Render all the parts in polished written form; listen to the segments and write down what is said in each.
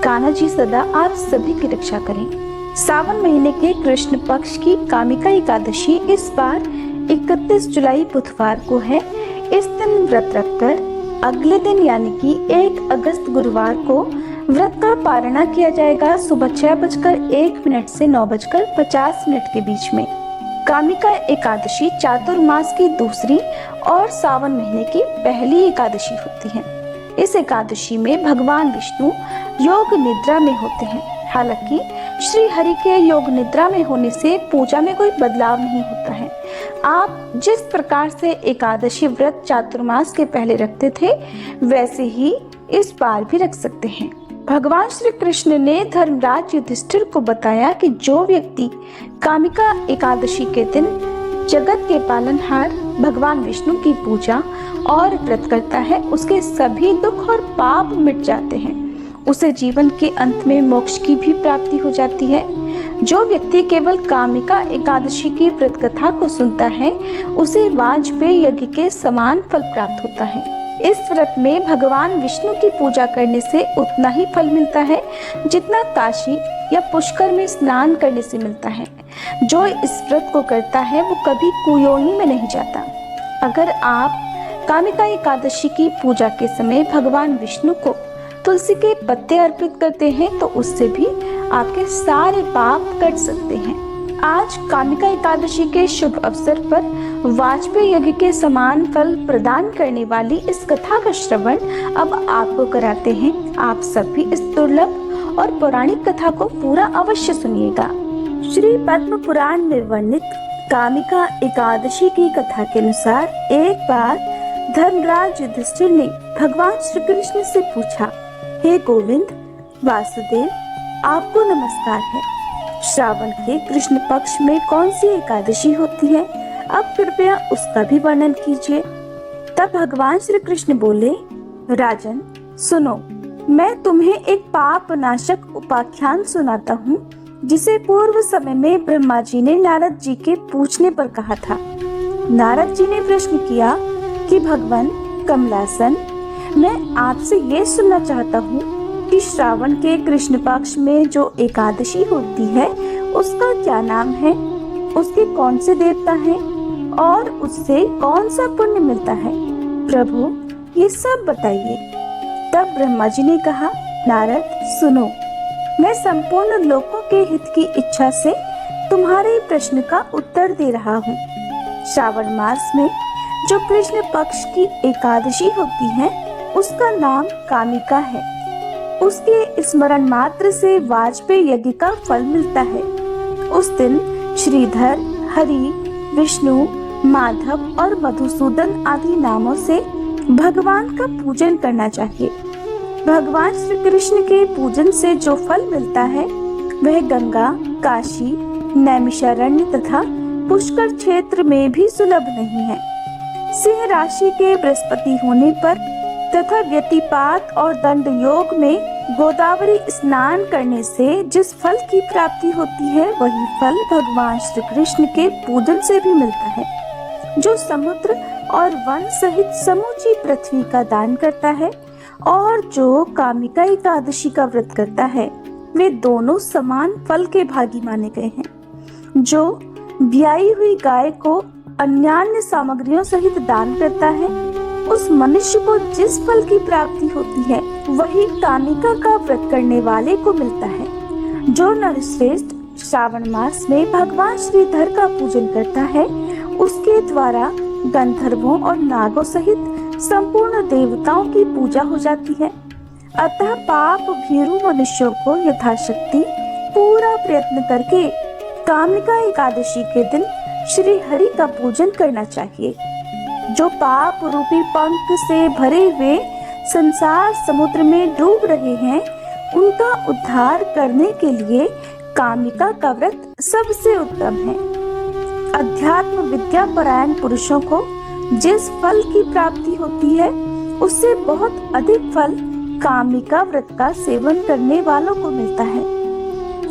कान्हा जी सदा आप सभी की रक्षा करें। सावन महीने के कृष्ण पक्ष की कामिका एकादशी इस बार 31 जुलाई बुधवार को है। इस दिन व्रत रखकर अगले दिन यानी कि 1 अगस्त गुरुवार को व्रत का पारणा किया जाएगा सुबह 6:01 से 9:50 के बीच में। कामिका एकादशी चातुर्मास की दूसरी और सावन महीने की पहली एकादशी होती है। इस एकादशी में भगवान विष्णु योग निद्रा में होते हैं। हालांकि श्री हरि के योग निद्रा में होने से पूजा में कोई बदलाव नहीं होता है। आप जिस प्रकार से एकादशी व्रत चातुर्मास के पहले रखते थे वैसे ही इस बार भी रख सकते हैं। भगवान श्री कृष्ण ने धर्मराज युधिष्ठिर को बताया कि जो व्यक्ति कामिका एकादशी के दिन जगत के पालनहार भगवान विष्णु की पूजा और व्रत करता है उसके सभी दुख और पाप मिट जाते हैं। उसे जीवन के अंत में मोक्ष की भी प्राप्ति हो जाती है। जो व्यक्ति केवल कामिका एकादशी की व्रत कथा को सुनता है उसे वाजपेयी यज्ञ के समान फल प्राप्त होता है। इस व्रत में भगवान विष्णु की पूजा करने से उतना ही फल मिलता है जितना काशी या पुष्कर में स्नान करने से मिलता है। जो इस व्रत को करता है वो कभी कुयोनी में नहीं जाता। अगर आप कामिका एकादशी की पूजा के समय भगवान विष्णु को तुलसी के पत्ते अर्पित करते हैं तो उससे भी आपके सारे पाप कट सकते हैं। आज कामिका एकादशी के शुभ अवसर पर वाजपेयी यज्ञ के समान फल प्रदान करने वाली इस कथा का श्रवण अब आपको कराते हैं। आप सभी इस दुर्लभ और पौराणिक कथा को पूरा अवश्य सुनिएगा। श्री पद्म पुराण में वर्णित कामिका एकादशी की कथा के अनुसार एक बार धर्मराज युधिष्ठिर ने भगवान श्री कृष्ण से पूछा, हे गोविंद वासुदेव, आपको नमस्कार है। श्रावण के कृष्ण पक्ष में कौन सी एकादशी होती है? अब कृपया उसका भी वर्णन कीजिए। तब भगवान श्री कृष्ण बोले, राजन सुनो, मैं तुम्हें एक पाप नाशक उपाख्यान सुनाता हूँ जिसे पूर्व समय में ब्रह्मा जी ने नारद जी के पूछने पर कहा था। नारद जी ने प्रश्न किया कि भगवान कमलासन, मैं आपसे ये सुनना चाहता हूँ कि श्रावण के कृष्ण पक्ष में जो एकादशी होती है उसका क्या नाम है, उसके कौन से देवता हैं और उससे कौन सा पुण्य मिलता है? प्रभु ये सब बताइए। तब ब्रह्मा जी ने कहा, नारद सुनो, मैं संपूर्ण लोकों के हित की इच्छा से तुम्हारे प्रश्न का उत्तर दे रहा हूँ। श्रावण मास में जो कृष्ण पक्ष की एकादशी होती है उसका नाम कामिका है। उसके स्मरण मात्र से वाजपेयी यज्ञ का फल मिलता है। उस दिन श्रीधर, हरि, विष्णु, माधव और मधुसूदन आदि नामों से भगवान का पूजन करना चाहिए। भगवान श्री कृष्ण के पूजन से जो फल मिलता है वह गंगा, काशी, नैमिषारण्य तथा पुष्कर क्षेत्र में भी सुलभ नहीं है। सिंह राशि के बृहस्पति होने पर तथा व्यतिपात और दंड योग में गोदावरी स्नान करने से जिस फल की प्राप्ति होती है वही फल भगवान श्री कृष्ण के पूजन से भी मिलता है। जो समुद्र और वन सहित समूची पृथ्वी का दान करता है और जो कामिका एकादशी का व्रत करता है वे दोनों समान फल के भागी माने गए हैं। जो ब्याई हुई गाय को अन्यान्य सामग्रियों सहित दान करता है उस मनुष्य को जिस फल की प्राप्ति होती है वही कामिका का व्रत करने वाले को मिलता है। जो नरश्रेष्ठ श्रावण मास में भगवान श्रीधर का पूजन करता है उसके द्वारा गंधर्वों और नागों सहित संपूर्ण देवताओं की पूजा हो जाती है। अतः पाप भीरू मनुष्यों को यथाशक्ति पूरा प्रयत्न करके कामिका एकादशी के दिन श्री हरि का पूजन करना चाहिए। जो पाप रूपी पंख से भरे हुए संसार समुद्र में डूब रहे हैं उनका उद्धार करने के लिए कामिका का व्रत सबसे उत्तम है। अध्यात्म विद्या परायण पुरुषों को जिस फल की प्राप्ति होती है उससे बहुत अधिक फल कामिका व्रत का सेवन करने वालों को मिलता है।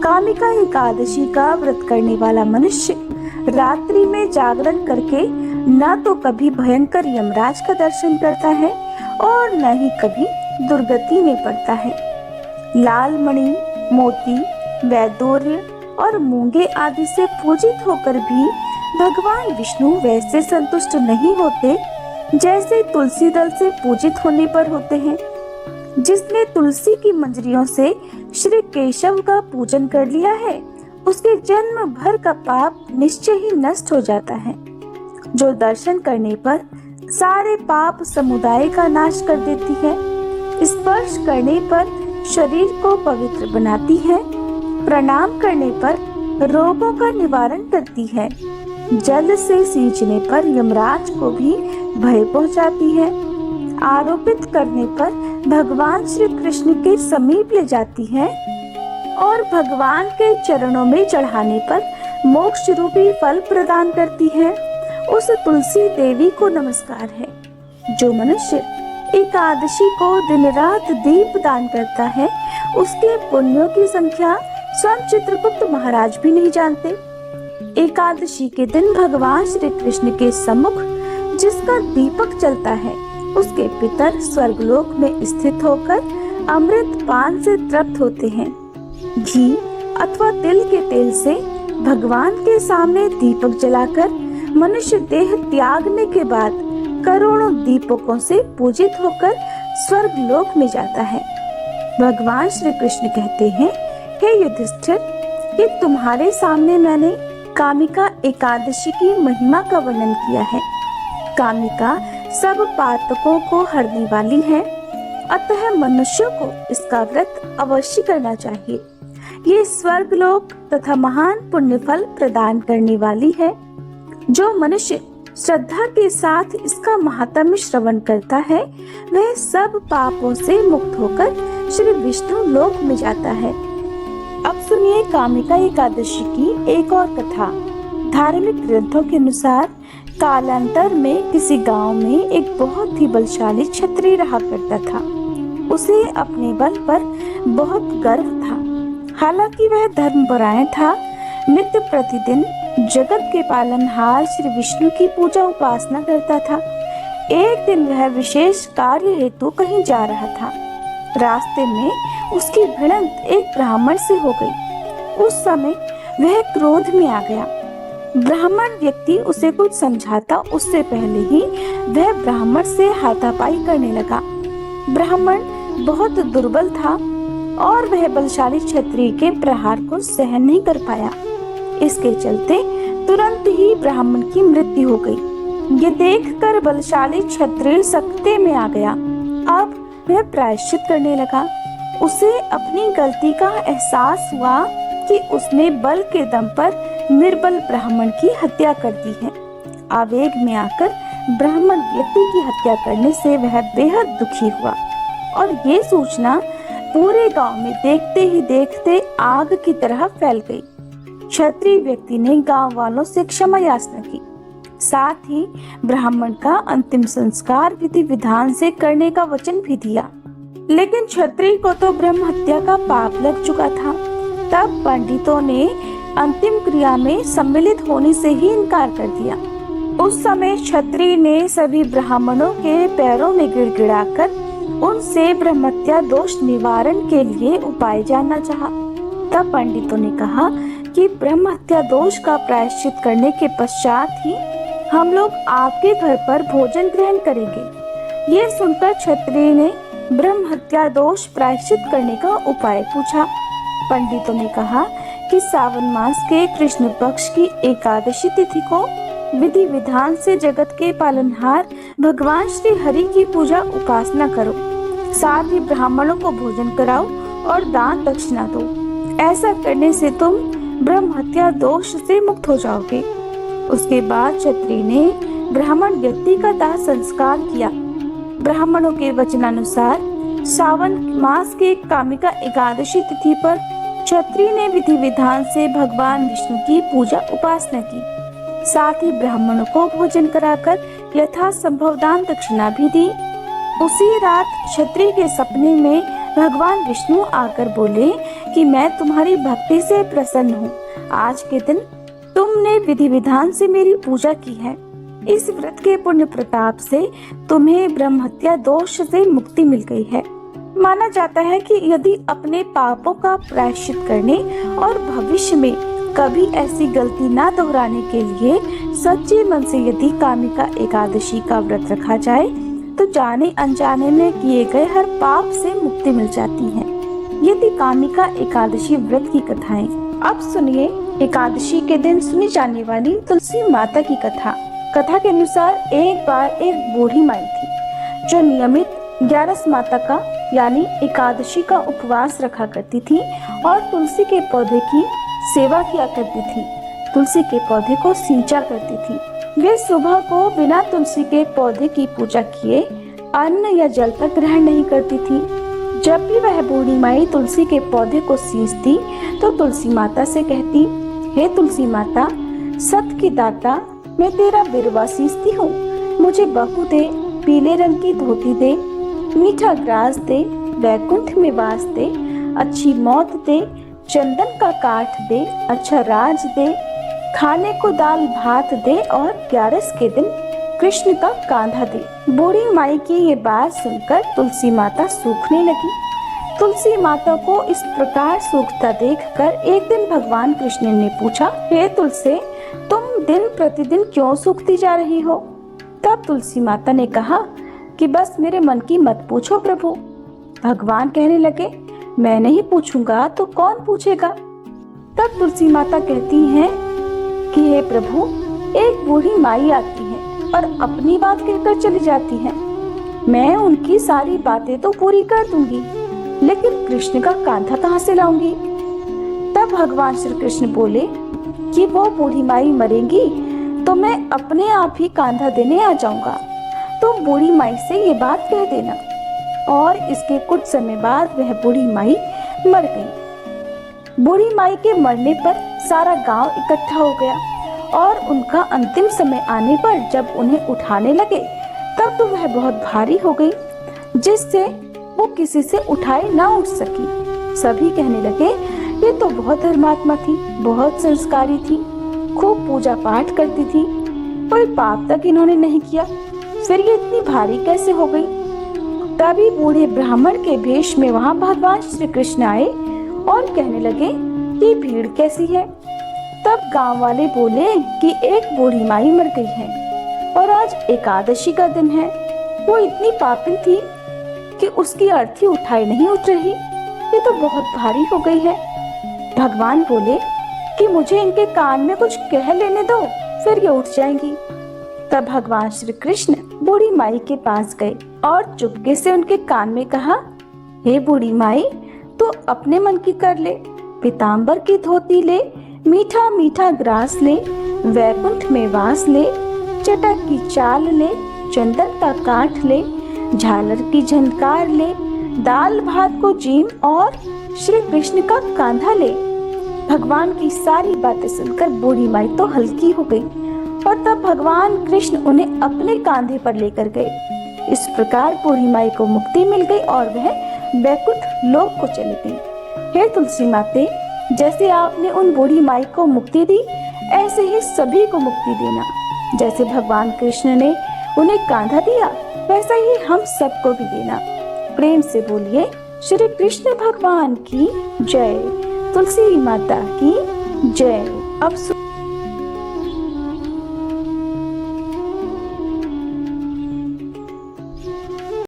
कामिका एकादशी का व्रत करने वाला मनुष्य रात्रि में जागरण करके न तो कभी भयंकर यमराज का दर्शन करता है और न ही कभी दुर्गति में पड़ता है। लाल मणि, मोती, वैदूर्य और मूंगे आदि से पूजित होकर भी भगवान विष्णु वैसे संतुष्ट नहीं होते जैसे तुलसी दल से पूजित होने पर होते हैं। जिसने तुलसी की मंजरियों से श्री केशव का पूजन कर लिया है, उसके जन्म भर का पाप निश्चय ही नष्ट हो जाता है। जो दर्शन करने पर सारे पाप समुदाय का नाश कर देती है, स्पर्श करने पर शरीर को पवित्र बनाती है, प्रणाम करने पर रोगों का निवारण करती है, जल से सींचने पर यमराज को भी भय पहुंचाती है, आरोपित करने पर भगवान श्री कृष्ण के समीप ले जाती है और भगवान के चरणों में चढ़ाने पर मोक्ष रूपी फल प्रदान करती है, उस तुलसी देवी को नमस्कार है। जो मनुष्य एकादशी को दिन रात दीप दान करता है, उसके पुण्यों की संख्या स्वयं चित्रगुप्त महाराज भी नहीं जानते। एकादशी के दिन भगवान श्री कृष्ण के सम्मुख जिसका दीपक चलता है, उसके पितर स्वर्गलोक में स्थित होकर अमृत पान से तृप्त होते हैं। घी अथवा तिल के तेल से भगवान के सामने दीपक जलाकर मनुष्य देह त्यागने के बाद करोड़ों दीपकों से पूजित होकर स्वर्गलोक में जाता है। भगवान श्री कृष्ण कहते हैं, हे युधिष्ठिर, कि तुम्हारे सामने मैंने कामिका एकादशी की महिमा का वर्णन किया है। कामिका सब पातकों को हरने वाली है, अतः मनुष्यों को इसका व्रत अवश्य करना चाहिए। ये स्वर्गलोक तथा महान पुण्य फल प्रदान करने वाली है। जो मनुष्य श्रद्धा के साथ इसका महात्म्य श्रवण करता है, वह सब पापों से मुक्त होकर श्री विष्णु लोक में जाता है। अब सुनिए कामिका एकादशी की एक और कथा। धार्मिक ग्रंथों के अनुसार कालांतर में किसी गांव में एक बहुत ही बलशाली क्षत्रिय रहा करता था। उसे अपने बल पर बहुत गर्व था। हालांकि वह धर्मपरायण था। नित्य प्रतिदिन जगत के पालनहार श्री विष्णु की पूजा उपासना करता था। एक दिन वह विशेष कार्य हेतु कहीं जा रहा था। रास्ते में उसकी भिड़ंत एक ब्राह्मण से हो गई। उस समय वह क्रोध में आ गया। ब्राह्मण व्यक्ति उसे कुछ समझाता उससे पहले ही वह ब्राह्मण से हाथापाई करने लगा। ब्राह्मण बहुत दुर्बल था और वह बलशाली क्षत्रिय के प्रहार को सहन नहीं कर पाया। इसके चलते तुरंत ही ब्राह्मण की मृत्यु हो गई। ये देखकर बलशाली क्षत्रिय सकते में आ गया। अब वह प्रायश्चित करने लगा। उसे अपनी गलती का एहसास हुआ कि उसने बल के दम पर निर्बल ब्राह्मण की हत्या कर दी है। आवेग में आकर ब्राह्मण व्यक्ति की हत्या करने से वह बेहद दुखी हुआ और ये सूचना पूरे गांव में देखते ही देखते आग की तरह फैल गई। क्षत्रिय व्यक्ति ने गांव वालों से क्षमा याचना की। साथ ही ब्राह्मण का अंतिम संस्कार विधि विधान से करने का वचन भी दिया। लेकिन क्षत्रिय को तो ब्रह्म हत्या का पाप लग चुका था। तब पंडितों ने अंतिम क्रिया में सम्मिलित होने से ही इनकार कर दिया। उस समय क्षत्रिय ने सभी ब्राह्मणों के पैरों में गिड़गिड़ाकर उनसे ब्रह्महत्या दोष निवारण के लिए उपाय जानना चाहा। तब पंडितों ने कहा कि ब्रह्महत्या दोष का प्रायश्चित करने के पश्चात ही हम लोग आपके घर पर भोजन ग्रहण करेंगे। ये सुनकर क्षत्रिय ने ब्रह्महत्या दोष प्रायश्चित करने का उपाय पूछा। पंडितों ने कहा कि सावन मास के कृष्ण पक्ष की एकादशी तिथि को विधि विधान से जगत के पालनहार भगवान श्री हरि की पूजा उपासना करो। साथ ही ब्राह्मणों को भोजन कराओ और दान दक्षिणा दो। ऐसा करने से तुम ब्रह्म हत्या दोष से मुक्त हो जाओगे। उसके बाद क्षत्रिय ने ब्राह्मण व्यक्ति का दाह संस्कार किया। ब्राह्मणों के वचनानुसार सावन मास के कामिका एकादशी तिथि पर क्षत्रिय ने विधि विधान से भगवान विष्णु की पूजा उपासना की। साथ ही ब्राह्मणों को भोजन कराकर यथा संभव दान दक्षिणा भी दी। उसी रात क्षत्रिय के सपने में भगवान विष्णु आकर बोले कि मैं तुम्हारी भक्ति से प्रसन्न हूँ। आज के दिन तुमने विधि विधान से मेरी पूजा की है। इस व्रत के पुण्य प्रताप से तुम्हें ब्रह्महत्या दोष से मुक्ति मिल गई है। माना जाता है कि यदि अपने पापों का प्रायश्चित करने और भविष्य में कभी ऐसी गलती ना दोहराने के लिए सच्चे मन से यदि कामिका एकादशी का व्रत रखा जाए तो जाने अनजाने में किए गए हर पाप से मुक्ति मिल जाती है। यदि कामिका एकादशी व्रत की कथाएं। अब सुनिए एकादशी के दिन सुनी जाने वाली तुलसी माता की कथा। कथा के अनुसार एक बार एक बूढ़ी माई थी जो नियमित 11 माता का यानी एकादशी का उपवास रखा करती थी और तुलसी के पौधे की सेवा किया करती थी। तुलसी के पौधे को सींचा करती थी। वे सुबह को बिना तुलसी के पौधे की पूजा किए अन्न या जल तक ग्रहण नहीं करती थी। जब भी वह बूढ़ी माई तुलसी के पौधे को सींचती तो तुलसी माता से कहती, हे तुलसी माता, सत की दाता, मैं तेरा बिरवा सींचती हूँ, मुझे बहू दे, पीले रंग की धोती दे, मीठा ग्रास दे, वैकुंठ में वास दे, अच्छी मौत दे, चंदन का काठ दे, अच्छा राज दे, खाने को दाल भात दे और 11 के दिन कृष्ण का कांधा दे। बूढ़ी माई की ये बात सुनकर तुलसी माता सूखने लगी। तुलसी माता को इस प्रकार सूखता देखकर एक दिन भगवान कृष्ण ने पूछा, हे तुलसी, तुम दिन प्रतिदिन क्यों सूखती जा रही हो? तब तुलसी माता ने कहा कि बस मेरे मन की मत पूछो प्रभु। भगवान कहने लगे, मैं नहीं पूछूंगा तो कौन पूछेगा? तब तुलसी माता कहती हैं कि हे प्रभु, एक बूढ़ी माई आती है और अपनी बात कहकर चली जाती है। मैं उनकी सारी बातें तो पूरी कर दूंगी, लेकिन कृष्ण का कांधा कहाँ से लाऊंगी? तब भगवान श्री कृष्ण बोले कि वो बूढ़ी माई मरेगी तो मैं अपने आप ही कांधा देने आ जाऊंगा, तुम बूढ़ी माई से ये बात कह देना। और इसके कुछ समय बाद वह बूढ़ी माई मर गई। बूढ़ी माई के मरने पर सारा गांव इकट्ठा हो गया और उनका अंतिम समय आने पर जब उन्हें उठाने लगे तब तो वह बहुत भारी हो गई, जिससे वो किसी से उठाए ना उठ सकी। सभी कहने लगे, ये तो बहुत धर्मात्मा थी, बहुत संस्कारी थी, खूब पूजा पाठ करती थी, कोई पाप तक इन्होंने नहीं किया, फिर ये इतनी भारी कैसे हो गई? तभी बूढ़े ब्राह्मण के भेष में वहाँ भगवान श्री कृष्ण आए और कहने लगे कि भीड़ कैसी है? तब गांव वाले बोले कि एक बूढ़ी माई मर गई है और आज एकादशी का दिन है। वो इतनी पापिन थी कि उसकी अर्थी उठाई नहीं उठ रही, ये तो बहुत भारी हो गई है। भगवान बोले कि मुझे इनके कान में कुछ कह लेने दो, फिर ये उठ जाएंगी। तब भगवान श्री कृष्ण बूढ़ी माई के पास गए और चुपके से उनके कान में कहा, हे बूढ़ी माई, तू अपने मन की कर ले, पीताम्बर की धोती ले, मीठा मीठा ग्रास ले, वैकुंठ में वास ले, चटक की चाल ले, चंदन का काठ ले, झालर की झनकार ले, दाल भात को जीम और श्री कृष्ण का कांधा ले। भगवान की सारी बातें सुनकर बूढ़ी माई तो हल्की हो गई और तब भगवान कृष्ण उन्हें अपने कांधे पर लेकर गए। इस प्रकार बूढ़ी माई को मुक्ति मिल गई और वह वैकुंठ लोक को चली गई। हे तुलसी माते, जैसे आपने उन बूढ़ी माई को मुक्ति दी, ऐसे ही सभी को मुक्ति देना। जैसे भगवान कृष्ण ने उन्हें कांधा दिया, वैसा ही हम सबको भी देना। प्रेम से बोलिए, श्री कृष्ण भगवान की जय, तुलसी माता की जय। अब